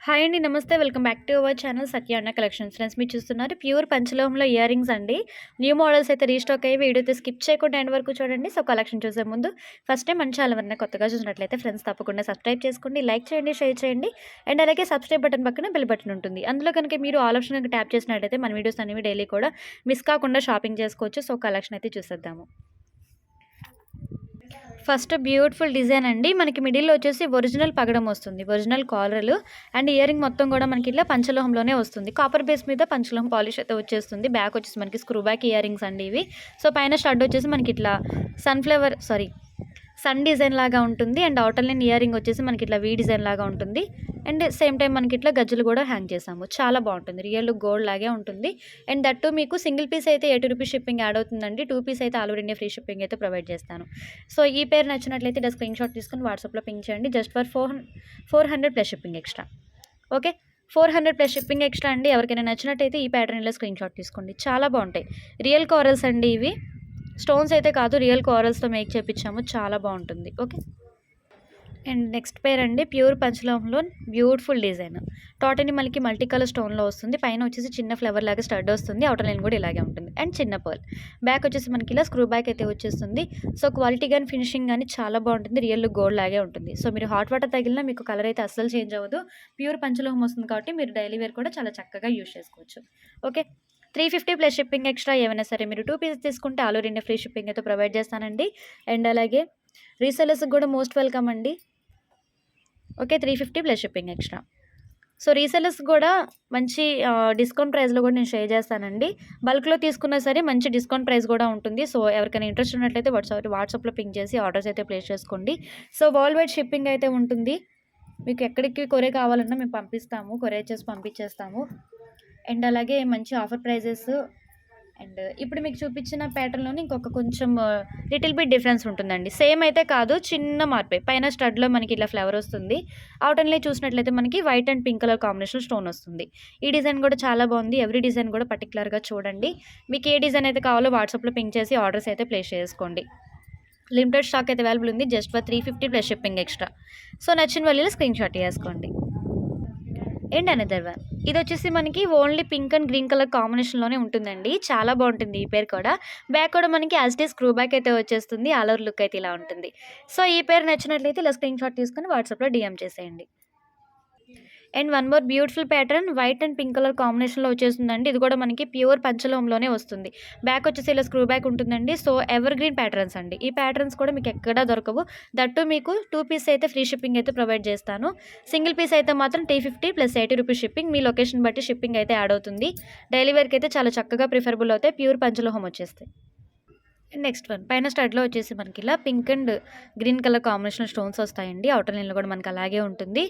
Hi అండి. నమస్తే. Welcome back to our channel Satya Anna collections. Friends మీరు చూస్తున్నారు ప్యూర్ పంచలోహంలో ఇయర్ రింగ్స్ అండి. న్యూ మోడల్స్ అయితే రీస్టాక్ అయ్యి వీడియో అయితే స్కిప్ చేయకుండా ఎండ్ వరకు చూడండి. సో కలెక్షన్ చూసే ముందు ఫస్ట్ టైం మన ఛానల్ ఎవరైనా కొత్తగా చూసినట్లయితే ఫ్రెండ్స్ తప్పకుండా సబ్స్క్రైబ్ చేసుకోండి, లైక్ చేయండి, షేర్ చేయండి. అండ్ అలాగే సబ్స్క్రైబ్ బటన్ పక్కన బెల్ బటన్ ఉంటుంది. అందులో కనుక మీరు ఆల్ ఆప్షన్ కనుక ట్యాప్ చేసినట్లయితే మన వీడియోస్ అనేవి డైలీ కూడా మిస్ కాకుండా షాపింగ్ చేసుకోవచ్చు. సో కలెక్షన్ అయితే చూసేద్దాము. ఫస్ట్ బ్యూటిఫుల్ డిజైన్ అండి. మనకి మిడిల్‌లో వచ్చేసి ఒరిజినల్ పగడం వస్తుంది. ఒరిజినల్ కాలర్‌లు అండ్ ఇయర్ రింగ్ మొత్తం కూడా మనకి ఇట్లా పంచలోహంలోనే వస్తుంది. కాపర్ బేస్ మీద పంచలోహం పాలిష్ అయితే వచ్చేస్తుంది. బ్యాక్ వచ్చేసి మనకి స్క్రూ బ్యాక్ ఇయర్ రింగ్స్ అండి ఇవి. సో పైన స్టడ్ వచ్చేసి మనకి ఇట్లా సన్ డిజైన్ లాగా ఉంటుంది. And outer line ear ring వచ్చేసి మనకి ఇట్లా వీ డిజైన్ లాగా ఉంటుంది. అండ్ సేమ్ టైం మనకి ఇట్లా గజ్జలు కూడా హ్యాంగ్ చేసాము. చాలా బాగుంటుంది. రియల్ గోల్డ్ లాగే ఉంటుంది. అండ్ దట్టు మీకు సింగిల్ పీస్ అయితే ₹80 షిప్పింగ్ యాడ్ అవుతుందండి. 2 పీస్ అయితే all over India free shipping అయితే ప్రొవైడ్ చేస్తాను. సో ఈ పేరు నచ్చినట్లయితే ఇలా స్క్రీన్ షాట్ తీసుకొని వాట్సాప్లో పింక్ చేయండి. Just for 400 plus shipping extra. Okay, 400 plus shipping extra అండి. ఎవరికైనా నచ్చినట్టయితే ఈ ప్యాటర్న్లో స్క్రీన్ షాట్ తీసుకోండి. చాలా బాగుంటాయి. రియల్ కోరల్స్ అండి ఇవి. స్టోన్స్ అయితే కాదు, రియల్ కోరల్స్తో మేక్ చేయించాము. చాలా బాగుంటుంది. ఓకే, అండ్ నెక్స్ట్ పేర్ అండి ప్యూర్ పంచలోహంలో బ్యూటిఫుల్ డిజైన్. టాటన్ మనకి మల్టీ కలర్ స్టోన్లో వస్తుంది. పైన వచ్చేసి చిన్న ఫ్లవర్ లాగా స్టడ్ వస్తుంది. అవుటర్ లైన్ కూడా ఇలాగే ఉంటుంది. అండ్ చిన్న పర్ల్. బ్యాక్ వచ్చేసి మనకి ఇలా స్క్రూ బ్యాక్ అయితే వచ్చేస్తుంది. సో క్వాలిటీ కానీ ఫినిషింగ్ కానీ చాలా బాగుంటుంది. రియల్ గోల్డ్ లాగే ఉంటుంది. సో మీరు హాట్ వాటర్ తగిలినా మీకు కలర్ అయితే అస్సలు చేంజ్ అవ్వదు. ప్యూర్ పంచలోహం వస్తుంది కాబట్టి మీరు డైలీ వేర్ కూడా చాలా చక్కగా యూజ్ చేసుకోవచ్చు. Okay, 350 plus shipping extra. ఏమైనా సరే మీరు 2 పీసెస్ తీసుకుంటే all over India free shipping అయితే ప్రొవైడ్ చేస్తానండి. అండ్ అలాగే రీసెలర్స్కి కూడా మోస్ట్ వెల్కమ్ అండి. Okay, 350 plus shipping extra. So resellers కూడా మంచి డిస్కౌంట్ ప్రైస్లో కూడా నేను షేర్ చేస్తానండి. బల్క్లో తీసుకున్నా సరే మంచి డిస్కౌంట్ ప్రైస్ కూడా ఉంటుంది. సో ఎవరికైనా ఇంట్రెస్ట్ ఉన్నట్లయితే వాట్సాప్లో పింక్ చేసి ఆర్డర్స్ అయితే ప్లేస్ చేసుకోండి. సో వరల్డ్ వైడ్ షిప్పింగ్ అయితే ఉంటుంది. మీకు ఎక్కడికి కొరియర్ కావాలన్నా మేము పంపిస్తాము, కొరియర్ చేసి పంపించేస్తాము. అండ్ అలాగే మంచి ఆఫర్ ప్రైజెస్. అండ్ ఇప్పుడు మీకు చూపించిన ప్యాటర్న్లోనే ఇంకొక కొంచెం లిటిల్ బిట్ డిఫరెన్స్ ఉంటుందండి. సేమ్ అయితే కాదు, చిన్న మార్పే. పైన స్టడ్లో మనకి ఇట్లా ఫ్లవర్ వస్తుంది. అవుటర్లీ చూసినట్లయితే మనకి white and pink colour combination stone వస్తుంది. ఈ డిజైన్ కూడా చాలా బాగుంది. ఎవ్రీ డిజైన్ కూడా పర్టికులర్గా చూడండి. మీకు ఏ డిజైన్ అయితే కావాలో వాట్సాప్లో పింక్ చేసి ఆర్డర్స్ అయితే ప్లేస్ చేసుకోండి. లిమిటెడ్ స్టాక్ అయితే అవైలబుల్ ఉంది. Just for 350 plus shipping extra. So నచ్చిన వాళ్ళు స్క్రీన్ షాట్ చేసుకోండి. అండ్ అనదర్ వన్, ఇది వచ్చేసి మనకి only pink and green colour కాంబినేషన్లోనే ఉంటుందండి. చాలా బాగుంటుంది ఈ పేరు కూడా. బ్యాక్ కూడా మనకి as it is screw back అయితే వచ్చేస్తుంది. ఆల్ ఓవర్ లుక్ అయితే ఇలా ఉంటుంది. సో ఈ పేరు నచ్చినట్లయితే ఇలా స్క్రీన్ షాట్ తీసుకొని వాట్సాప్లో డిఎం చేసేయండి. And one more beautiful pattern white and pink colour కాంబినేషన్లో వచ్చేస్తుందండి. ఇది కూడా మనకి ప్యూర్ పంచలోహంలోనే వస్తుంది. బ్యాక్ వచ్చేసి ఇలా స్క్రూ బ్యాక్ ఉంటుందండి. సో ఎవర్ గ్రీన్ ప్యాటర్న్స్ అండి. ఈ ప్యాటర్న్స్ కూడా మీకు ఎక్కడా దొరకవు. దట్టు మీకు 2 పీస్ అయితే ఫ్రీ షిప్పింగ్ అయితే ప్రొవైడ్ చేస్తాను. సింగిల్ పీస్ అయితే మాత్రం 350 ప్లస్ ₹80 షిప్పింగ్. మీ లొకేషన్ బట్టి షిప్పింగ్ అయితే యాడ్ అవుతుంది. డైలీ వేర్కి అయితే చాలా చక్కగా ప్రిఫరబుల్ అవుతాయి. ప్యూర్ పంచలోహం వచ్చేస్తాయి. నెక్స్ట్ వన్, పైన స్టడ్లో వచ్చేసి మనకి ఇలా pink and green colour combination stones వస్తాయండి. అవుటర్ లైన్లో కూడా మనకి అలాగే ఉంటుంది.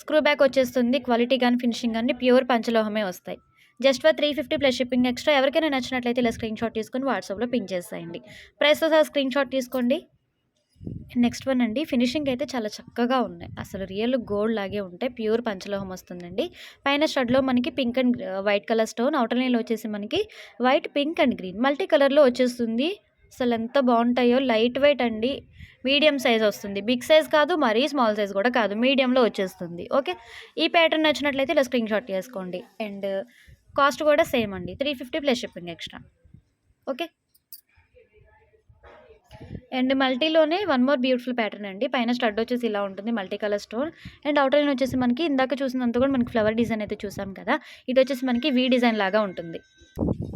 స్క్రూ బ్యాక్ వచ్చేస్తుంది. క్వాలిటీ కానీ ఫినిషింగ్ కానీ ప్యూర్ పంచలోహమే వస్తాయి. Just for 350 plus shipping extra. ఎవరికైనా నచ్చినట్లయితే ఇలా స్క్రీన్ షాట్ తీసుకొని వాట్సాప్లో పింక్ చేసేయండి. ప్రైస్తో సహా స్క్రీన్ షాట్ తీసుకోండి. నెక్స్ట్ వన్ అండి, ఫినిషింగ్ అయితే చాలా చక్కగా ఉన్నాయి. అసలు రియల్ గోల్డ్ లాగే ఉంటాయి. ప్యూర్ పంచలోహం వస్తుందండి. పైన స్టడ్లో మనకి pink and white colour stone. Outer లైన్లో వచ్చేసి మనకి white, pink and green multi కలర్లో వచ్చేస్తుంది. అసలు ఎంత బాగుంటాయో. లైట్ వెయిట్ అండి. మీడియం సైజ్ వస్తుంది. బిగ్ సైజ్ కాదు, మరీ స్మాల్ సైజ్ కూడా కాదు, మీడియంలో వచ్చేస్తుంది. ఓకే, ఈ ప్యాటర్న్ నచ్చినట్లయితే ఇలా స్క్రీన్ షాట్ చేసుకోండి. అండ్ కాస్ట్ కూడా సేమ్ అండి, 350 plus shipping extra. Okay, and మల్టీలోనే వన్ మోర్ బ్యూటిఫుల్ ప్యాటర్న్ అండి. పైన స్టడ్ వచ్చేసి ఇలా ఉంటుంది, multi colour stone. And outer line వచ్చేసి మనకి ఇందాక చూసినంత కూడా మనకి ఫ్లవర్ డిజైన్ అయితే చూసాం కదా. ఇది వచ్చేసి మనకి వీ డిజైన్ లాగా ఉంటుంది.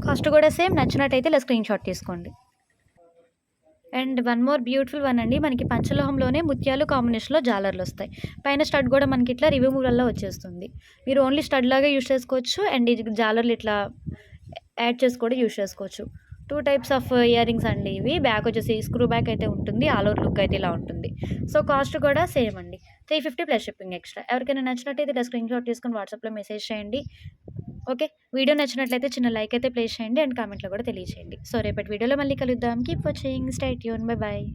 కాస్ట్ కూడా సేమ్. నచ్చినట్టయితే ఇలా స్క్రీన్ షాట్ తీసుకోండి. And one more beautiful one అండి. మనకి పంచలోహంలోనే ముత్యాలు కాంబినేషన్లో జాలర్లు వస్తాయి. పైన స్టడ్ కూడా మనకి ఇట్లా రిమూవల్లో వచ్చేస్తుంది. మీరు ఓన్లీ స్టడ్ లాగా యూజ్ చేసుకోవచ్చు. అండ్ ఇది జాలర్లు ఇట్లా యాడ్ చేసి కూడా యూజ్ చేసుకోవచ్చు. 2 టైప్స్ ఆఫ్ ఇయర్ రింగ్స్ అండి ఇవి. బ్యాక్ వచ్చేసి స్క్రూ బ్యాక్ అయితే ఉంటుంది. ఆల్ ఓవర్ లుక్ అయితే ఇలా ఉంటుంది. సో కాస్ట్ కూడా సేమ్ అండి, 350 ప్లస్ షిప్పింగ్ ఎక్స్ట్రా. ఎవరికైనా నచ్చినట్టయితే ఇలా స్క్రీన్ షాట్ తీసుకొని వాట్సాప్లో మెసేజ్ చేయండి. ఓకే, వీడియో నచ్చినట్లయితే చిన్న లైక్ అయితే ప్లేస్ చేయండి. అండ్ కామెంట్లో కూడా తెలియజేయండి. సో రేపటి వీడియోలో మళ్ళీ కలుద్దాం. Keep watching, stay tune, bye bye.